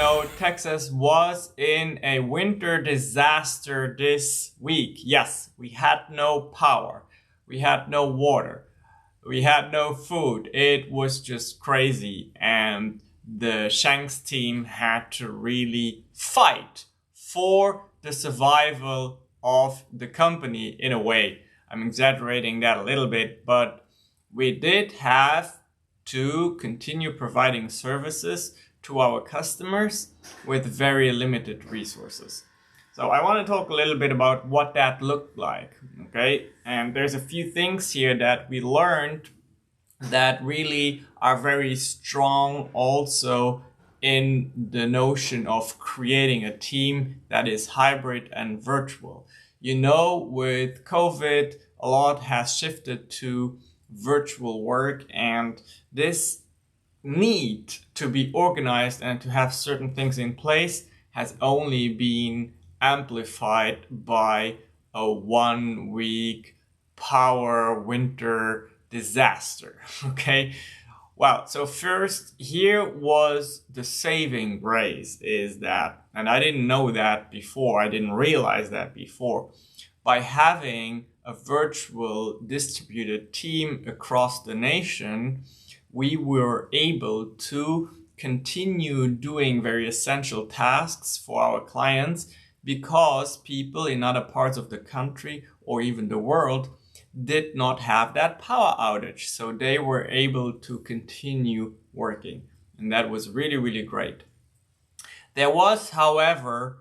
know, Texas was in a winter disaster this week. Yes, we had no power. We had no water. We had no food. It was just crazy. And the SHANKX team had to really fight for the survival of the company in a way. I'm exaggerating that a little bit, but we did have to continue providing services to our customers with very limited resources. So I want to talk a little bit about what that looked like, okay? And there's a few things here that we learned that really are very strong also in the notion of creating a team that is hybrid and virtual. You know, with COVID, a lot has shifted to virtual work, and this need to be organized and to have certain things in place has only been amplified by a 1 week power winter disaster. Okay. Well, so first here was the saving grace is that, and I didn't know that before, I didn't realize that before, by having a virtual distributed team across the nation, we were able to continue doing very essential tasks for our clients because people in other parts of the country or even the world did not have that power outage. So they were able to continue working. And that was really, really great. There was, however,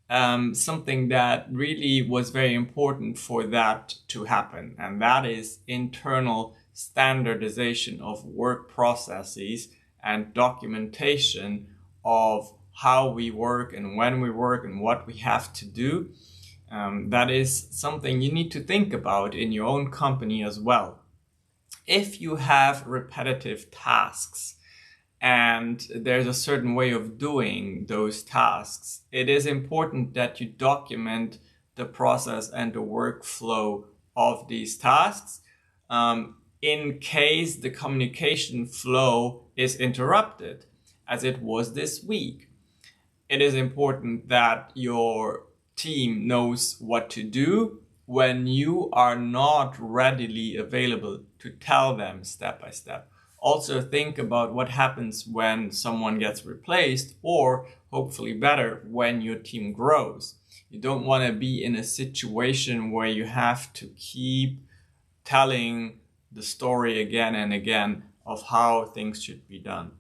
something that really was very important for that to happen. And that is internal standardization of work processes and documentation of how we work and when we work and what we have to do. That is something you need to think about in your own company as well. If you have repetitive tasks and there's a certain way of doing those tasks, it is important that you document the process and the workflow of these tasks in case the communication flow is interrupted, as it was this week. It is important that your team knows what to do when you are not readily available to tell them step by step. Also think about what happens when someone gets replaced, or hopefully better, when your team grows. You don't want to be in a situation where you have to keep telling the story again and again of how things should be done.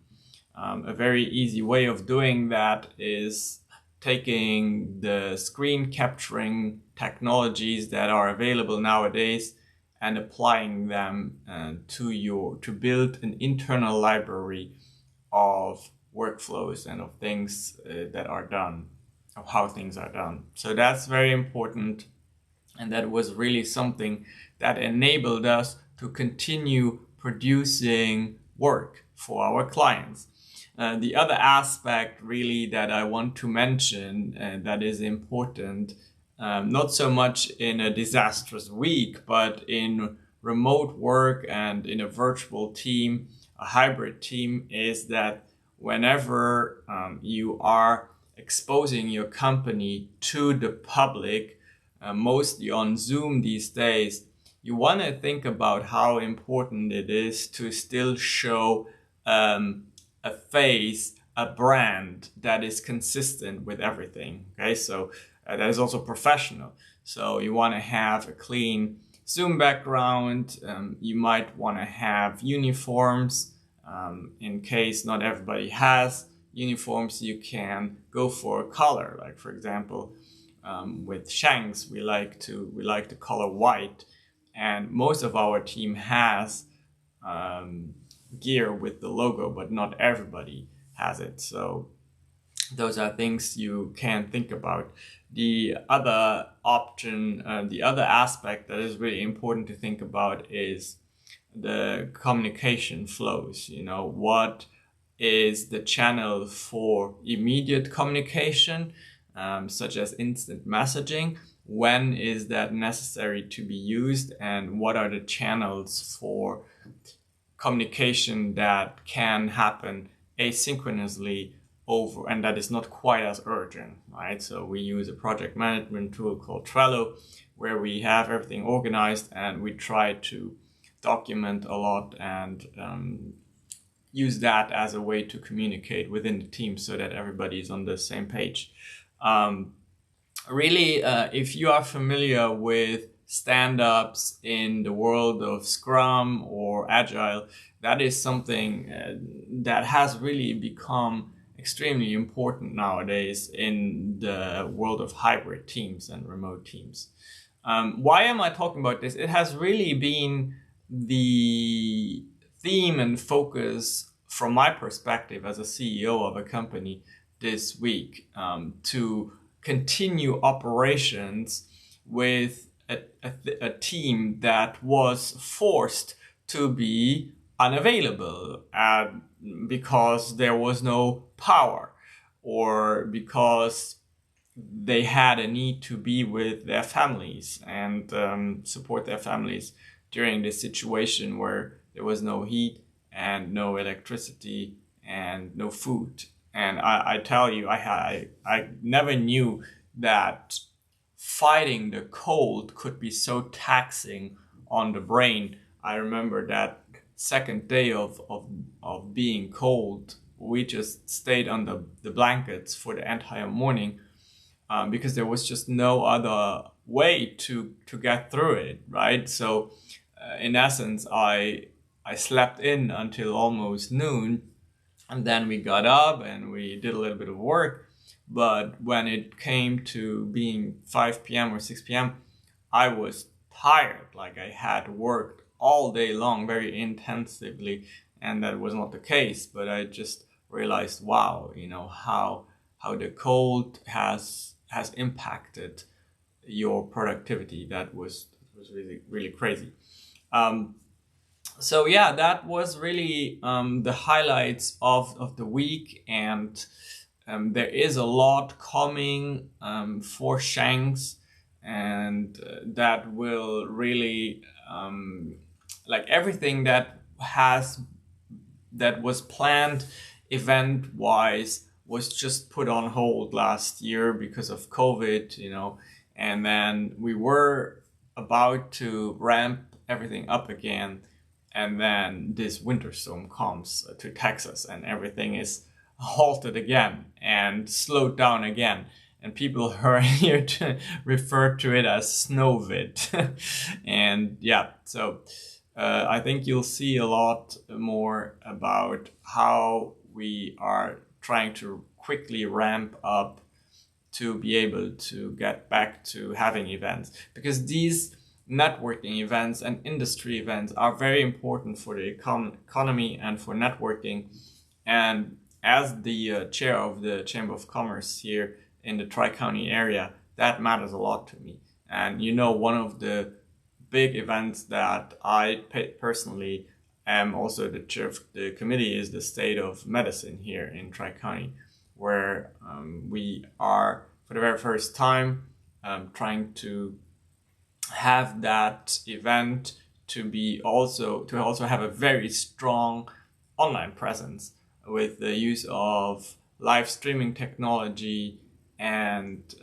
A very easy way of doing that is taking the screen capturing technologies that are available nowadays and applying them to build an internal library of workflows and of things that are done, of how things are done. So that's very important, and that was really something that enabled us to continue producing work for our clients. The other aspect really that I want to mention that is important, not so much in a disastrous week, but in remote work and in a virtual team, a hybrid team, is that whenever you are exposing your company to the public, mostly on Zoom these days, you want to think about how important it is to still show a face, a brand that is consistent with everything. Okay, so that is also professional. So you want to have a clean Zoom background. You might want to have uniforms. In case not everybody has uniforms, you can go for a color. Like for example, with SHANKX, we like the color white, and most of our team has gear with the logo, but not everybody has it. So those are things you can think about. The other option, the other aspect that is really important to think about is the communication flows. You know, what is the channel for immediate communication, such as instant messaging? When is that necessary to be used, and what are the channels for communication that can happen asynchronously over, and that is not quite as urgent, right? So we use a project management tool called Trello, where we have everything organized and we try to document a lot and use that as a way to communicate within the team so that everybody is on the same page. Really, if you are familiar with stand-ups in the world of Scrum or Agile, that is something that has really become extremely important nowadays in the world of hybrid teams and remote teams. Why am I talking about this? It has really been the theme and focus from my perspective as a CEO of a company this week, to continue operations with a team that was forced to be unavailable because there was no power, or because they had a need to be with their families and support their families during this situation where there was no heat and no electricity and no food. And I tell you, I never knew that fighting the cold could be so taxing on the brain. I remember that second day of being cold, we just stayed under the blankets for the entire morning, because there was just no other way to get through it, right? So in essence, I slept in until almost noon, and then we got up and we did a little bit of work. But when it came to being 5 p.m. or 6 p.m., I was tired. Like, I had worked all day long very intensively, and that was not the case. But I just realized, wow, how the cold has impacted your productivity. That was really, really crazy. So yeah, that was really the highlights of the week, and there is a lot coming for SHANKX, and that will really like everything that was planned event wise was just put on hold last year because of COVID, and then we were about to ramp everything up again. And then this winter storm comes to Texas and everything is halted again and slowed down again. And people are here to refer to it as snowvid. And yeah, so I think you'll see a lot more about how we are trying to quickly ramp up to be able to get back to having events. Because these networking events and industry events are very important for the economy and for networking. And as the chair of the Chamber of Commerce here in the Tri-County area, that matters a lot to me. And one of the big events that I personally am also the chair of the committee is the State of Medicine here in Tri-County, where we are for the very first time trying to have that event to also have a very strong online presence with the use of live streaming technology and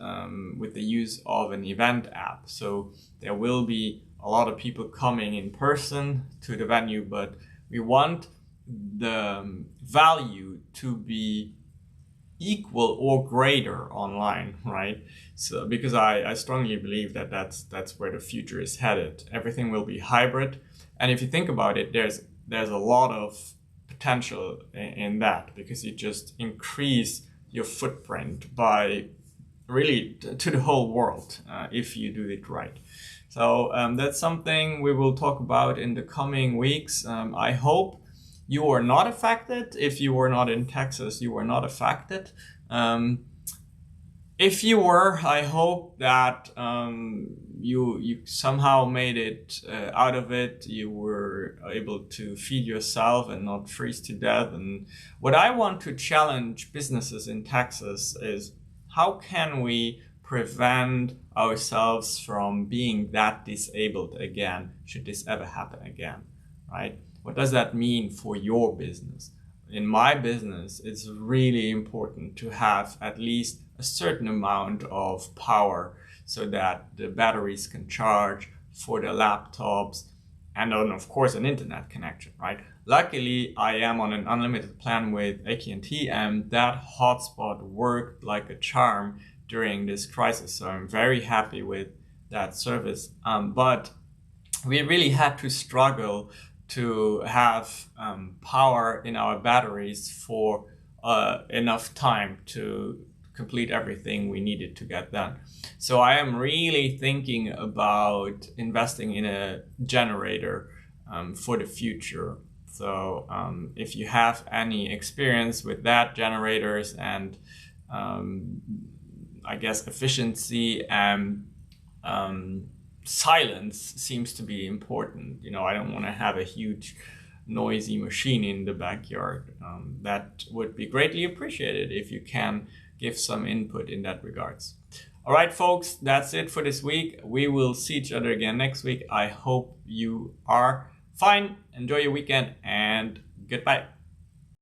with the use of an event app. So there will be a lot of people coming in person to the venue, but we want the value to be equal or greater online, right? So because I strongly believe that that's where the future is headed. Everything will be hybrid, and if you think about it, there's a lot of potential in that, because you just increase your footprint by really to the whole world if you do it right. So that's something we will talk about in the coming weeks. I hope you are not affected. If you were not in Texas, you were not affected. If you were, I hope that you somehow made it out of it. You were able to feed yourself and not freeze to death. And what I want to challenge businesses in Texas is, how can we prevent ourselves from being that disabled again, should this ever happen again, right? What does that mean for your business? in my business, it's really important to have at least a certain amount of power so that the batteries can charge for the laptops, and then of course an internet connection, right? Luckily, I am on an unlimited plan with AT&T, and that hotspot worked like a charm during this crisis. So I'm very happy with that service. But we really had to struggle to have power in our batteries for enough time to complete everything we needed to get done. So I am really thinking about investing in a generator for the future. So if you have any experience with that, generators, and I guess efficiency and silence seems to be important. I don't want to have a huge noisy machine in the backyard. That would be greatly appreciated if you can give some input in that regards. All right, folks, that's it for this week. We will see each other again next week. I hope you are fine. Enjoy your weekend and goodbye.